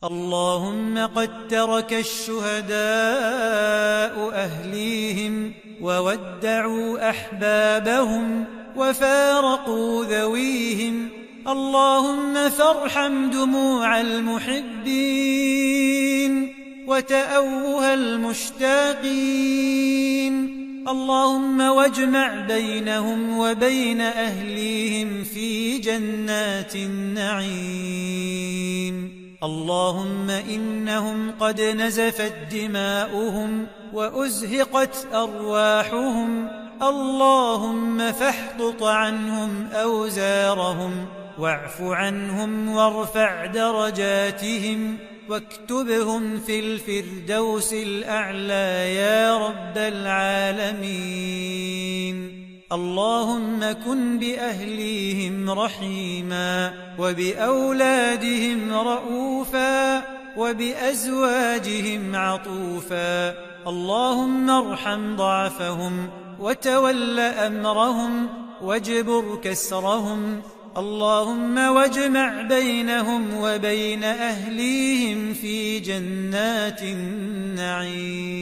اللهم قد ترك الشهداء أهليهم وودعوا أحبابهم وفارقوا ذويهم، اللهم فارحم دموع المحبين وتأوه المشتاقين، اللهم واجمع بينهم وبين أهليهم في جنات النعيم. اللهم إنهم قد نزفت دماؤهم وأزهقت أرواحهم، اللهم فاحطط عنهم أوزارهم واعف عنهم وارفع درجاتهم واكتبهم في الفردوس الأعلى يا رب العالمين. اللهم كن بأهليهم رحيما وبأولادهم رؤوفا وبأزواجهم عطوفا، اللهم ارحم ضعفهم وتول أمرهم واجبر كسرهم، اللهم واجمع بينهم وبين أهليهم في جنات النعيم.